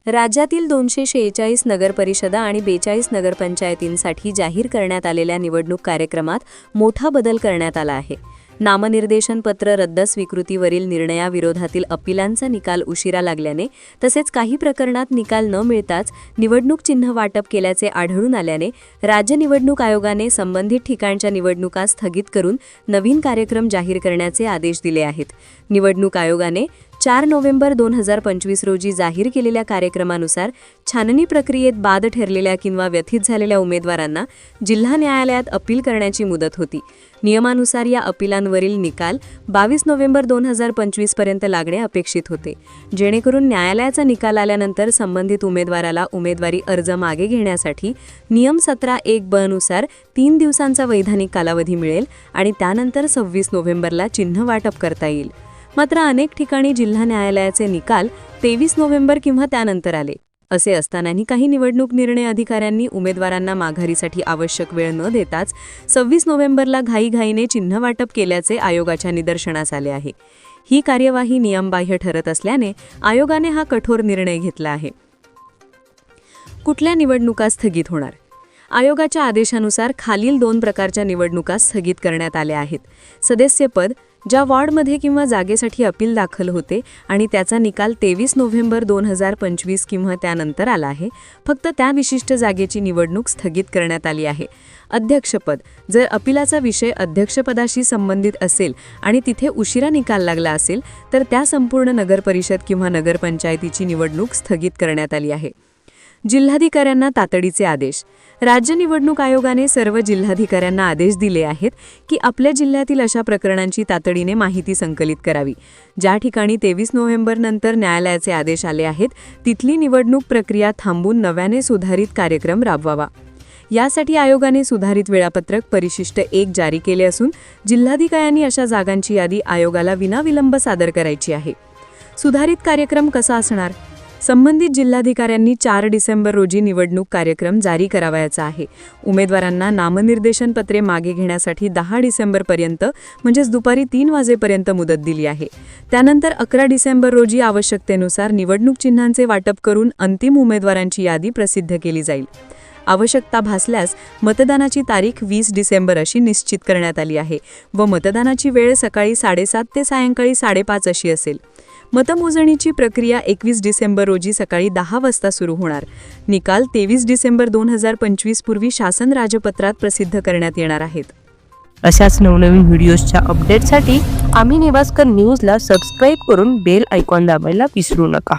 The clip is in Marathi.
राज्यातील 246 नगरपरिषदा आणि 42 नगरपंचायतींसाठी जाहीर करण्यात आलेल्या निवडणूक कार्यक्रमात मोठा बदल करण्यात आला आहे. नामनिर्देशन पत्र रद्द स्वीकृतीवरील निर्णयाविरोधातील अपिलांचा निकाल उशिरा लागल्याने तसेच काही प्रकरणात निकाल न मिळताच निवडणूक चिन्ह वाटप केल्याचे आढळून आल्याने राज्य निवडणूक आयोगाने संबंधित ठिकाणच्या निवडणुका स्थगित करून नवीन कार्यक्रम जाहीर करण्याचे आदेश दिले आहेत. निवडणूक आयोगाने 4 नोव्हेंबर 2025 रोजी जाहीर केलेल्या कार्यक्रमानुसार छाननी प्रक्रियेत बाद ठरलेल्या किंवा व्यथित झालेल्या उमेदवारांना जिल्हा न्यायालयात अपील करण्याची मुदत होती. नियमानुसार या अपिलांवरील निकाल 22 नोव्हेंबर 2025 पर्यंत लागणे अपेक्षित होते, जेणेकरून न्यायालयाचा निकाल आल्यानंतर संबंधित उमेदवाराला उमेदवारी अर्ज मागे घेण्यासाठी नियम 17(1) ब नुसार 3 दिवसांचा वैधानिक कालावधी मिळेल आणि त्यानंतर 26 नोव्हेंबरला चिन्ह वाटप करता येईल. मात्र अनेक ठिकाणी जिल्हा न्यायालयाचे निकाल 23 नोव्हेंबर किंवा त्यानंतर आले. असे असतानाही काही निवडणूक निर्णय अधिकाऱ्यांनी उमेदवारांना माघारीसाठी आवश्यक वेळ न देताच 26 नोव्हेंबरला घाईघाईने चिन्ह वाटप केल्याचे आयोगाच्या निदर्शनास आले आहे. ही कार्यवाही नियमबाह्य ठरत असल्याने आयोगाने हा कठोर निर्णय घेतला आहे. कुठल्या निवडणुका स्थगित होणार? आयोगाच्या आदेशानुसार खालील 2 प्रकारच्या निवडणुका स्थगित करण्यात आल्या आहेत. सदस्यपद, ज्या वॉर्डमध्ये किंवा जागेसाठी अपील दाखल होते आणि त्याचा निकाल 23 नोव्हेंबर 2025 किंवा त्यानंतर आला आहे, फक्त त्या विशिष्ट जागेची निवडणूक स्थगित करण्यात आली आहे. अध्यक्षपद, जर अपिलाचा विषय अध्यक्षपदाशी संबंधित असेल आणि तिथे उशिरा निकाल लागला असेल तर त्या संपूर्ण नगरपरिषद किंवा नगरपंचायतीची निवडणूक स्थगित करण्यात आली आहे. जिल्हाधिकाऱ्यांना तातडीचे आदेश. राज्य निवडणूक आयोगाने सर्व जिल्हाधिकाऱ्यांना आदेश दिले आहेत की आपल्या जिल्ह्यातील अशा प्रकरणांची तातडीने माहिती संकलित करावी. ज्या ठिकाणी 23 नोव्हेंबर नंतर न्यायालयाचे आदेश आले आहेत तिथली निवडणूक प्रक्रिया थांबून नव्याने सुधारित कार्यक्रम राबवावा. यासाठी आयोगाने सुधारित वेळापत्रक परिशिष्ट 1 जारी केले असून जिल्हाधिकाऱ्यांनी अशा जागांची यादी आयोगाला विनाविलंब सादर करायची आहे. सुधारित कार्यक्रम कसा असणार? संबंधित जिल्हाधिकाऱ्यांनी 4 डिसेंबर रोजी निवडणूक कार्यक्रम जारी करावयाचा आहे. उमेदवारांना नामनिर्देशन पत्रे मागे घेण्यासाठी 10 डिसेंबरपर्यंत म्हणजेच दुपारी 3 वाजेपर्यंत मुदत दिली आहे. त्यानंतर 11 डिसेंबर रोजी आवश्यकतेनुसार निवडणूक चिन्हांचे वाटप करून अंतिम उमेदवारांची यादी प्रसिद्ध केली जाईल. आवश्यकता भासल्यास मतदानाची तारीख 20 डिसेंबर अशी निश्चित करण्यात आली आहे व मतदानाची वेळ सकाळी 7:30 ते सायंकाळी 5:30 अशी असेल. मतमोजणीची प्रक्रिया 21 डिसेंबर रोजी सकाळी 10 वाजता सुरू होणार. निकाल 23 डिसेंबर 2025 पूर्वी शासन राजपत्रात प्रसिद्ध करण्यात येणार आहेत. अशाच नवनवीन व्हिडिओजच्या अपडेटसाठी आम्ही नेवास्कर न्यूजला सबस्क्राईब करून बेल आयकॉन दाबायला विसरू नका.